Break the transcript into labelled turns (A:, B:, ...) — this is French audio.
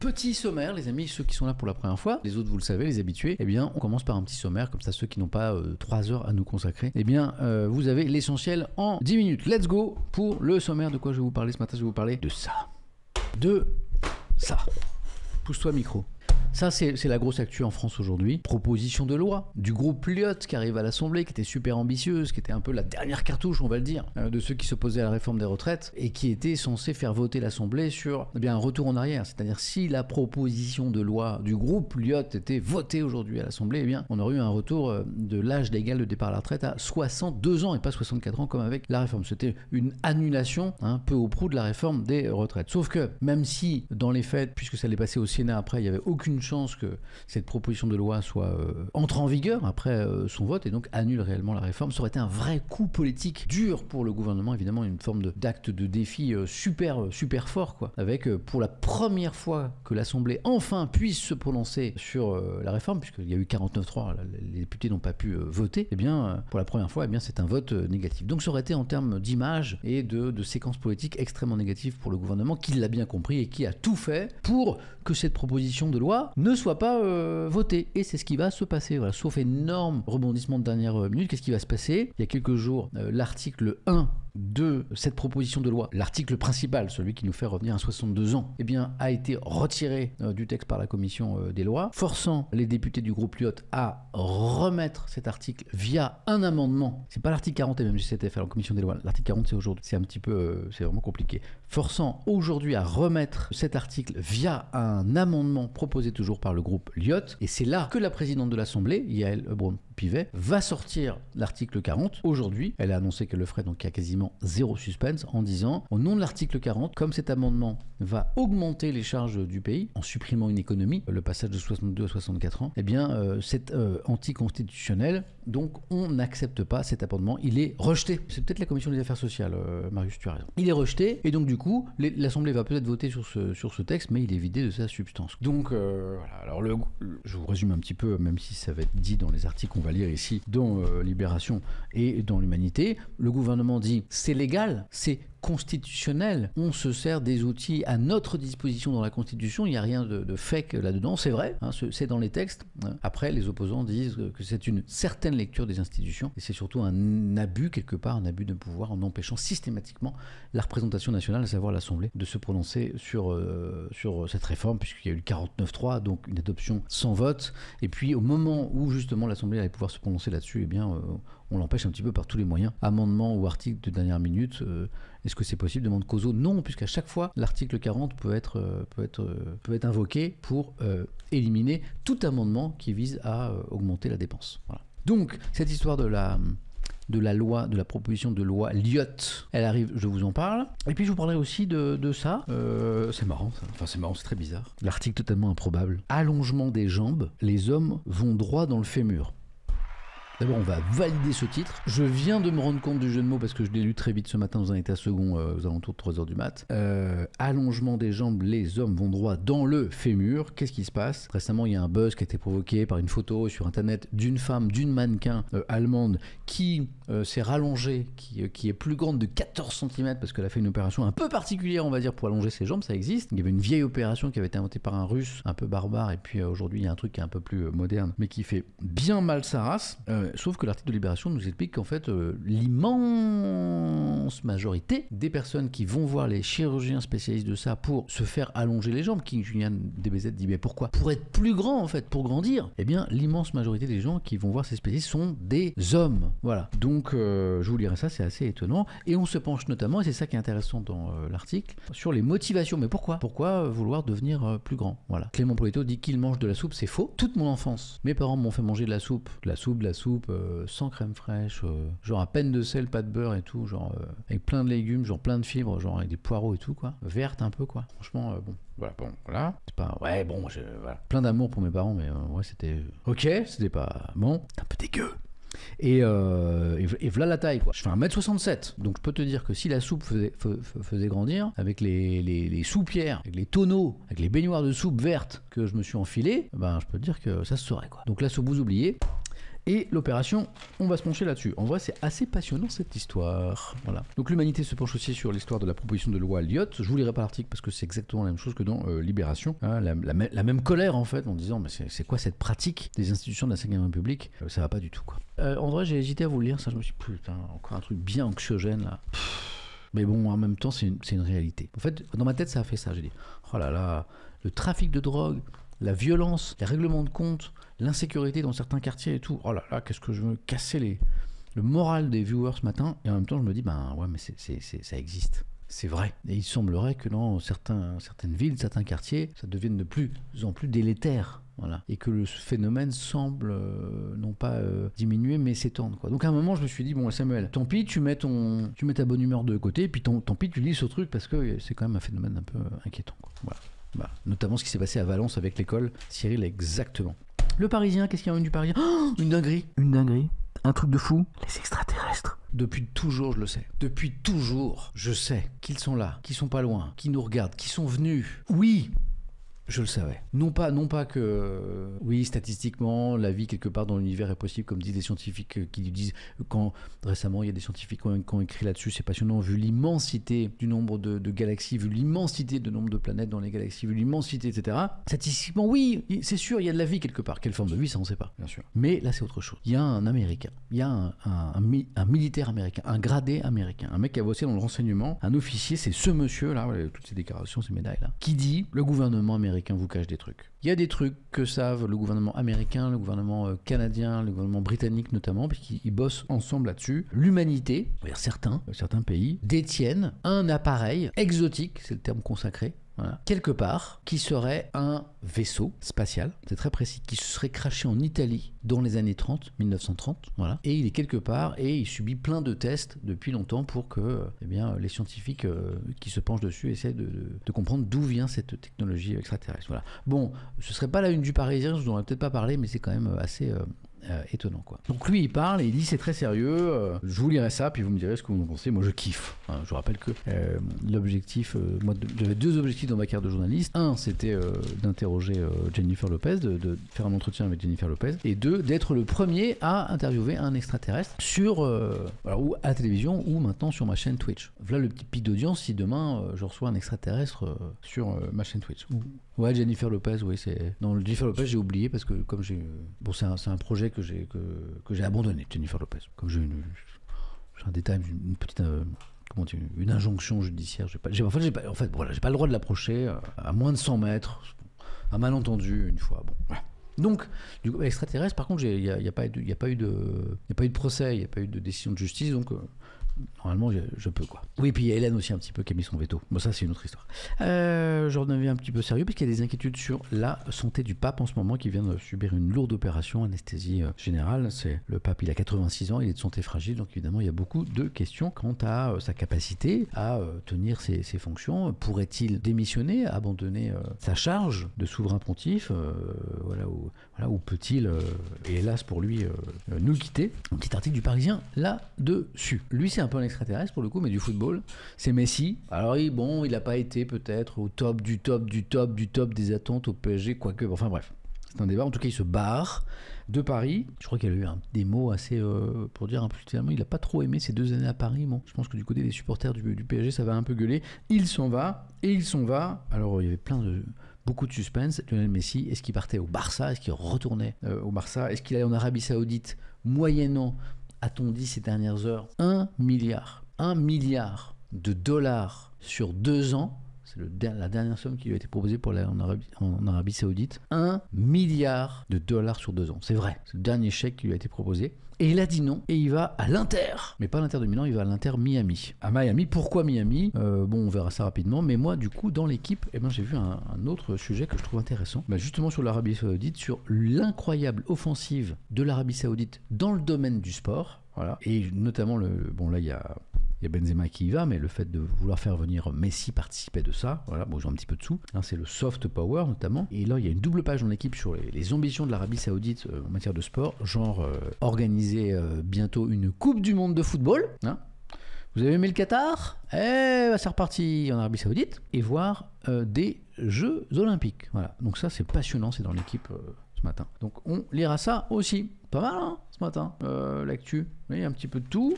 A: petit sommaire, les amis, ceux qui sont là pour la première fois, les autres vous le savez, les habitués, eh bien on commence par un petit sommaire, comme ça ceux qui n'ont pas 3 heures à nous consacrer, eh bien vous avez l'essentiel en 10 minutes. Let's go pour le sommaire. De quoi je vais vous parler ce matin? Je vais vous parler de ça. De ça. Pousse-toi micro. Ça, c'est la grosse actu en France aujourd'hui. Proposition de loi du groupe Lyotte qui arrive à l'Assemblée, qui était super ambitieuse, qui était un peu la dernière cartouche, on va le dire, de ceux qui s'opposaient à la réforme des retraites et qui était censé faire voter l'Assemblée sur un retour en arrière. C'est-à-dire si la proposition de loi du groupe Lyotte était votée aujourd'hui à l'Assemblée, eh bien, on aurait eu un retour de l'âge légal de départ à la retraite à 62 ans et pas 64 ans comme avec la réforme. C'était une annulation peu au prou de la réforme des retraites. Sauf que même si dans les faits, puisque ça allait passer au Sénat après, il n'y avait aucune chance que cette proposition de loi soit entre en vigueur après son vote et donc annule réellement la réforme, ça aurait été un vrai coup politique dur pour le gouvernement, évidemment une forme d'acte de défi super fort, quoi, avec pour la première fois que l'Assemblée enfin puisse se prononcer sur la réforme, puisqu'il y a eu 49-3, les députés n'ont pas pu voter, et bien pour la première fois, c'est un vote négatif. Donc ça aurait été en termes d'image et de séquence politique extrêmement négative pour le gouvernement, qui l'a bien compris et qui a tout fait pour que cette proposition de loi ne soit pas votée. Et c'est ce qui va se passer. Voilà. Sauf énorme rebondissement de dernière minute, qu'est-ce qui va se passer? Il y a quelques jours, l'article 1 de cette proposition de loi, l'article principal, celui qui nous fait revenir à 62 ans, a été retiré du texte par la commission des lois, forçant les députés du groupe Lyotte à remettre cet article via un amendement. C'est pas l'article 40 et même si c'était fait en commission des lois. L'article 40 c'est aujourd'hui. C'est un petit peu, c'est vraiment compliqué. Forçant aujourd'hui à remettre cet article via un amendement proposé toujours par le groupe Lyotte. Et c'est là que la présidente de l'Assemblée, Yaël Braun-Pivet, va sortir l'article 40. Aujourd'hui, elle a annoncé qu'elle le ferait, donc il y a quasiment zéro suspense, en disant au nom de l'article 40, comme cet amendement va augmenter les charges du pays en supprimant une économie, le passage de 62 à 64 ans, c'est anticonstitutionnel, donc on n'accepte pas cet amendement, il est rejeté. C'est peut-être la commission des affaires sociales, Marius, tu as raison. Il est rejeté et donc du coup l'Assemblée va peut-être voter sur ce texte, mais il est vidé de sa substance. Donc voilà, alors je vous résume un petit peu, même si ça va être dit dans les articles qu'on va lire ici dans Libération et dans l'Humanité. Le gouvernement dit c'est légal, c'est constitutionnel, on se sert des outils à notre disposition dans la Constitution, il n'y a rien de fake là-dedans, c'est vrai, c'est dans les textes. Après, les opposants disent que c'est une certaine lecture des institutions et c'est surtout un abus quelque part, un abus de pouvoir en empêchant systématiquement la représentation nationale, à savoir l'Assemblée, de se prononcer sur cette réforme, puisqu'il y a eu le 49-3, donc une adoption sans vote, et puis au moment où justement l'Assemblée allait pouvoir se prononcer là-dessus, on l'empêche un petit peu par tous les moyens, amendement ou article de dernière minute. Est-ce que c'est possible? Demande Coso. Non, puisqu'à chaque fois, l'article 40 peut être invoqué pour éliminer tout amendement qui vise à augmenter la dépense. Voilà. Donc, cette histoire de la proposition de loi Lyotte, elle arrive, je vous en parle. Et puis je vous parlerai aussi de ça. C'est marrant, ça. Enfin, c'est marrant, c'est très bizarre. L'article totalement improbable. Allongement des jambes, les hommes vont droit dans le fémur. D'abord, on va valider ce titre. Je viens de me rendre compte du jeu de mots parce que je l'ai lu très vite ce matin dans un état second aux alentours de 3h du mat. Allongement des jambes, les hommes vont droit dans le fémur. Qu'est-ce qui se passe? Récemment, il y a un buzz qui a été provoqué par une photo sur internet d'une femme, d'une mannequin allemande qui s'est rallongée, qui est plus grande de 14 cm parce qu'elle a fait une opération un peu particulière, on va dire, pour allonger ses jambes. Ça existe. Il y avait une vieille opération qui avait été inventée par un russe un peu barbare et puis aujourd'hui, il y a un truc qui est un peu plus moderne mais qui fait bien mal sa race. Sauf que l'article de Libération nous explique qu'en fait, l'immense majorité des personnes qui vont voir les chirurgiens spécialistes de ça pour se faire allonger les jambes, King Julian DBZ dit mais pourquoi? Pour être plus grand en fait, pour grandir. Eh bien, l'immense majorité des gens qui vont voir ces spécialistes sont des hommes. Voilà. Donc, je vous lirai ça, c'est assez étonnant. Et on se penche notamment, et c'est ça qui est intéressant dans l'article, sur les motivations. Mais pourquoi? Pourquoi vouloir devenir plus grand? Voilà. Clément Poletto dit qu'il mange de la soupe, c'est faux. Toute mon enfance, mes parents m'ont fait manger de la soupe, sans crème fraîche, genre à peine de sel, pas de beurre et tout, genre avec plein de légumes, genre plein de fibres, genre avec des poireaux et tout, quoi. Verte un peu, quoi. Franchement, bon. Voilà. C'est pas... Ouais, bon, voilà. Plein d'amour pour mes parents, mais ouais, c'était... Ok, c'était pas... Bon, un peu dégueu. Et voilà la taille, quoi. Je fais 1m67, donc je peux te dire que si la soupe faisait grandir, avec les soupières, avec les tonneaux, avec les baignoires de soupe verte que je me suis enfilé, ben je peux te dire que ça se saurait, quoi. Donc la soupe, vous oubliez. Et l'opération, on va se pencher là-dessus. En vrai, c'est assez passionnant cette histoire. Voilà. Donc l'Humanité se penche aussi sur l'histoire de la proposition de loi Elliott. Je vous lirai pas l'article parce que c'est exactement la même chose que dans Libération. Hein, la même colère en fait en disant mais c'est quoi cette pratique des institutions de la 5ème République, ça va pas du tout quoi. En vrai, j'ai hésité à vous le lire, ça je me suis dit putain, encore un truc bien anxiogène là. Mais bon, en même temps, c'est une réalité. En fait, dans ma tête, ça a fait ça. J'ai dit, oh là là, le trafic de drogue, la violence, les règlements de compte, l'insécurité dans certains quartiers et tout. Oh là là, qu'est-ce que je veux casser le moral des viewers ce matin. Et en même temps, je me dis, ben ouais, mais ça existe. C'est vrai. Et il semblerait que dans certaines villes, certains quartiers, ça devienne de plus en plus délétère. Voilà. Et que le phénomène semble non pas diminuer mais s'étendre quoi. Donc à un moment je me suis dit bon Samuel, tant pis tu mets ta bonne humeur de côté et puis tant pis tu lis ce truc parce que c'est quand même un phénomène un peu inquiétant quoi. Voilà. Bah, notamment ce qui s'est passé à Valence avec l'école Cyril exactement. Le Parisien, qu'est-ce qu'il y a eu du Parisien? Une dinguerie, un truc de fou, les extraterrestres. Depuis toujours, je le sais. Depuis toujours, je sais qu'ils sont là, qu'ils sont pas loin, qu'ils nous regardent, qu'ils sont venus. Oui, je le savais. Non pas que, oui, statistiquement, la vie quelque part dans l'univers est possible, comme disent les scientifiques qui disent, quand récemment il y a des scientifiques qui ont écrit là-dessus, c'est passionnant, vu l'immensité du nombre de galaxies, vu l'immensité du nombre de planètes dans les galaxies, vu l'immensité, etc. Statistiquement, oui, c'est sûr, il y a de la vie quelque part. Quelle forme de vie, ça on ne sait pas, bien sûr. Mais là, c'est autre chose. Il y a un Américain, il y a un militaire américain, un gradé américain, un mec qui a bossé dans le renseignement, un officier, c'est ce monsieur-là, toutes ces déclarations, ces médailles-là, qui dit, le gouvernement américain vous cache des trucs. Il y a des trucs que savent le gouvernement américain, le gouvernement canadien, le gouvernement britannique notamment, puisqu'ils bossent ensemble là-dessus. L'humanité, certains pays, détiennent un appareil exotique, c'est le terme consacré, voilà, quelque part, qui serait un vaisseau spatial, c'est très précis, qui se serait crashé en Italie dans les années 1930, voilà, et il est quelque part, et il subit plein de tests depuis longtemps pour que les scientifiques qui se penchent dessus essaient de comprendre d'où vient cette technologie extraterrestre. Voilà. Bon, ce serait pas la une du Parisien, je vous en aurais peut-être pas parlé, mais c'est quand même assez... étonnant quoi. Donc lui il parle et il dit c'est très sérieux, je vous lirai ça puis vous me direz ce que vous en pensez. Moi je kiffe, hein. Je vous rappelle que l'objectif, moi j'avais deux objectifs dans ma carrière de journaliste. Un c'était d'interroger Jennifer Lopez, de faire un entretien avec Jennifer Lopez, et deux d'être le premier à interviewer un extraterrestre sur ou à la télévision ou maintenant sur ma chaîne Twitch. Voilà le petit pic d'audience si demain je reçois un extraterrestre sur ma chaîne Twitch. Ouais, Jennifer Lopez, oui, c'est... Non, Jennifer Lopez, j'ai oublié parce que comme j'ai... Bon, c'est un projet que j'ai abandonné, Jennifer Lopez. Comme j'ai un détail, une petite... comment dire, une injonction judiciaire. J'ai pas le droit de l'approcher à moins de 100 mètres. Un malentendu, une fois. Bon, voilà. Donc, du coup, extraterrestre, par contre, il n'y a pas eu de procès, il n'y a pas eu de décision de justice, donc... normalement je peux quoi. Oui, puis il y a Hélène aussi un petit peu qui a mis son veto. Bon, ça c'est une autre histoire. Je redeviens un petit peu sérieux parce qu'il y a des inquiétudes sur la santé du pape en ce moment, qui vient de subir une lourde opération, anesthésie générale. C'est le pape, il a 86 ans, il est de santé fragile, donc évidemment il y a beaucoup de questions quant à sa capacité à tenir ses fonctions. Pourrait-il démissionner, abandonner sa charge de souverain pontife, ou peut-il, et hélas pour lui, nous quitter? Un petit article du Parisien là-dessus. Lui c'est un peu un extraterrestre pour le coup, mais du football, c'est Messi. Alors il n'a pas été peut-être au top des attentes au PSG, quoique, enfin bref, c'est un débat. En tout cas, il se barre de Paris. Je crois qu'il a eu des mots assez, pour dire un peu finalement, il n'a pas trop aimé ces 2 années à Paris. Bon, je pense que du côté des supporters du PSG, ça va un peu gueuler. Il s'en va. Alors il y avait beaucoup de suspense. Lionel Messi, est-ce qu'il partait au Barça? Est-ce qu'il retournait au Barça? Est-ce qu'il allait en Arabie Saoudite, moyennant, a-t-on dit ces dernières heures, 1 milliard de dollars sur 2 ans. C'est la dernière somme qui lui a été proposée pour aller en Arabie Saoudite. 1 milliard de dollars sur 2 ans. C'est vrai. C'est le dernier chèque qui lui a été proposé. Et il a dit non. Et il va à l'Inter. Mais pas à l'Inter de Milan, il va à l'Inter Miami. À Miami. Pourquoi Miami? On verra ça rapidement. Mais moi, du coup, dans l'équipe, j'ai vu un autre sujet que je trouve intéressant. Justement sur l'Arabie Saoudite, sur l'incroyable offensive de l'Arabie Saoudite dans le domaine du sport. Voilà. Et notamment, là, il y a Benzema qui y va, mais le fait de vouloir faire venir Messi participer de ça, voilà, bon, j'ai un petit peu dessous, hein, c'est le soft power notamment, et là il y a une double page dans l'équipe sur les ambitions de l'Arabie Saoudite en matière de sport, genre organiser bientôt une Coupe du Monde de football, hein. Vous avez aimé le Qatar? C'est reparti en Arabie Saoudite, et voir des Jeux Olympiques, voilà, donc ça c'est passionnant, c'est dans l'équipe ce matin. Donc on lira ça aussi. Pas mal, hein, ce matin, l'actu. Oui, un petit peu de tout.